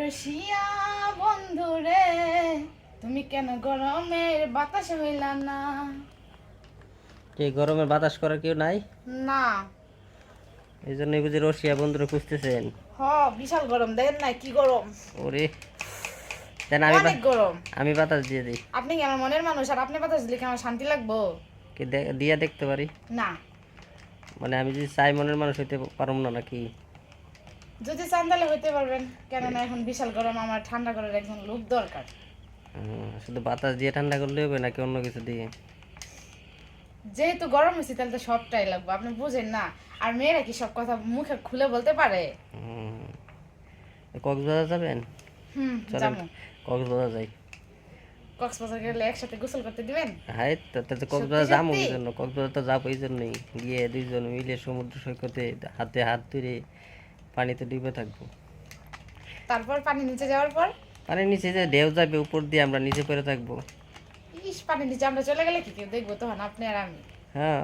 রসিয়া বন্ধু রে, তুমি কেন গরমের বাতাসে হইলা না? কে গরমের বাতাস করার কেউ নাই? না। এই জন্যই বুঝি রসিয়া বন্ধুরে খুঁজতেছেন। বিশাল গরম, দেখেন না কি গরম। ওরে দেন অনেক গরম। আমি বাতাস দিয়ে দিই। আপনি কি আমার মনের মানুষ, আর আপনি বাতাস দিলে কি আমার শান্তি লাগবো? কি দিয়া দেখতে পারি? না। মানে আমি যদি চাই মনের মানুষ হইতে পারব না নাকি? যদি চান তাহলে হইতে পারবেন, কেননা এখন বিশাল গরম, আমার ঠান্ডা করার একজন লোক দরকার। শুধু বাতাস দিয়ে ঠান্ডা করলে হবে নাকি অন্য কিছু দিয়ে? যেহেতু গরম হয়েছে তাহলে তো সবটাই লাগবে, আপনি বুঝেন না। আর মেয়েরা কি সব কথা মুখে খুলে বলতে পারে? কক্সবাজার যাবেন? চলেন যাবো। কক্সবাজার যাই। কক্সবাজার গেলে একসাথে গোসল করতে দিবেন? হাই তো কক্সবাজার যাবো এই জন্য, কক্সবাজার তো যাবো এই জন্যই, গিয়ে দুইজন মিলে সমুদ্র সৈকতে হাতে হাত ধরে পানিতে ডুবে থাকবো। তারপর পানি নিচে যাওয়ার পর পানির নিচে যে ঢেউ যাবে উপর দিয়ে আমরা নিচে পড়ে থাকবো। পানি নিচে আমরা চলে গেলে কি কেউ দেখবো তখন, আপনি আর আমি? হ্যাঁ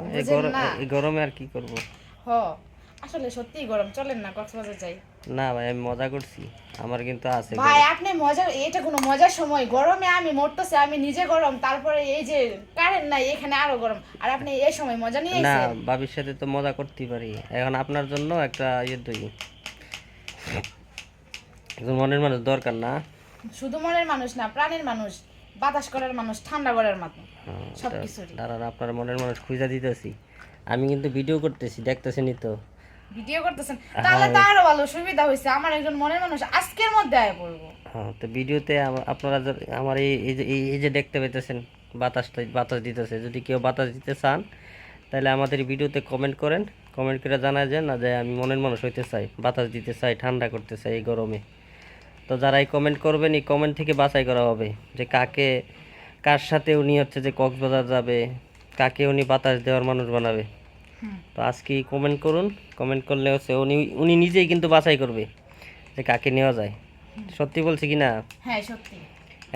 এই গরমে আর কি করব। হ, আসলে সত্যিই গরম, চলেন না কক্সবাজার যাই। না ভাই আমি মজা করছি, আমার কিন্তু আছে ভাই আপনি মজা, এটা কোনো মজার সময়? গরমে আমি মরতেছি, আমি নিজে গরম, তারপরে এই যে কারেন্ট নাই, এখানে আরো গরম, আর আপনি এই সময় মজা নিয়ে না আইছেন। ভাবির সাথে তো মজা করতেই পারি। এখন আপনার জন্য একটা দই, একজন মনের মানুষ দরকার না? শুধু মনের মানুষ না, প্রাণের মানুষ, বাতাস করার মানুষ, ঠান্ডা করার মানুষ, সবকিছুরই। দাঁড়ান আপনার মনের মানুষ খুঁজা দিতেছি। আমি কিন্তু ভিডিও করতেছি, দেখতেছেনই তো। ভিডিও করতেছেন তাহলে তো আরো ভালো সুবিধা হয়েছে, আমার একজন মনের মানুষ আজকের মধ্যে আয় পড়বো। হ্যাঁ তো ভিডিওতে আপনারা আমার এই যে দেখতে পাইতেছেন বাতাস দিতেছে, যদি কেউ বাতাস দিতে চান তাহলে আমাদের ভিডিওতে কমেন্ট করেন, কমেন্ট করে জানায় যে না যে আমি মনের মানুষ হইতে চাই, বাতাস দিতে চাই, ঠান্ডা করতে চাই এই গরমে। তো যারা এই কমেন্ট করবেন, এই কমেন্ট থেকে বাছাই করা হবে যে কার সাথে উনি হচ্ছে যে কক্সবাজার যাবে, কাকে উনি বাতাস দেওয়ার মানুষ বানাবে। তো আজকে কমেন্ট করুন, কমেন্ট করলে হচ্ছে উনি নিজেই কিন্তু বাছাই করবে যে কাকে নেওয়া যায়। সত্যি বলছি কি না? হ্যাঁ সত্যি।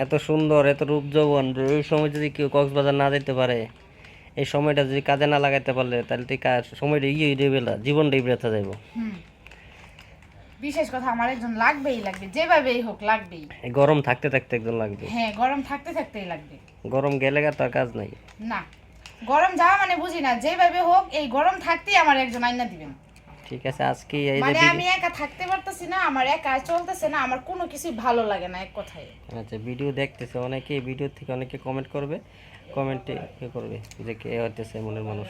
এত সুন্দর, এত রূপ যৌবন, এই সময় যদি কেউ কক্সবাজার না যেতে পারে, এই সময়টা যদি কাজে না লাগাইতে পারলে, তাহলে তো সময়টা জীবনটাই বৃথা যাইব। বিশেষ কথা আমার একজন লাগবেই, যেভাবেই হোক লাগবেই। গরম থাকতে থাকতে একজন লাগবে। হ্যাঁ, গরম থাকতে থাকতেই লাগবে। গরম গেলে তার কাজ নাই। না, গরম যাওয়া মানে বুঝি না, যেভাবে হোক এই গরম থাকতেই আমার একজন আইনা দিবেন। ঠিক আছে আজকে মানে আমি একা থাকতে পারতেছি না, আমার একা চলতেছে না, আমার কোনো কিছুই ভালো লাগে না এক কথায়। আচ্ছা ভিডিও দেখতেছে অনেকে, ভিডিও থেকে অনেকে কমেন্ট করবে, কমেন্টে করবে যে কে হইতেছে মনের মানুষ।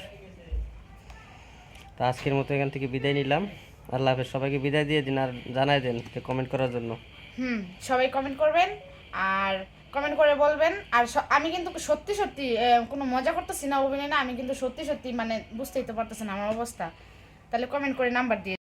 তো আজকের মতো এখান থেকে বিদায় নিলাম। আল্লাহ হাফেজ। সবাইকে বিদায় দিয়ে দিন আর জানাই দেন যে কমেন্ট করার জন্য। সবাই কমেন্ট করবেন, আর কমেন্ট করে বলবেন। আর আমি কিন্তু সত্যি সত্যি কোনো মজা করতেছি না, অভিনয় না, আমি কিন্তু সত্যি সত্যি মানে বুঝতেই তো পারতেছি না আমার অবস্থা। তাহলে কমেন্ট করে নাম্বার দিয়ে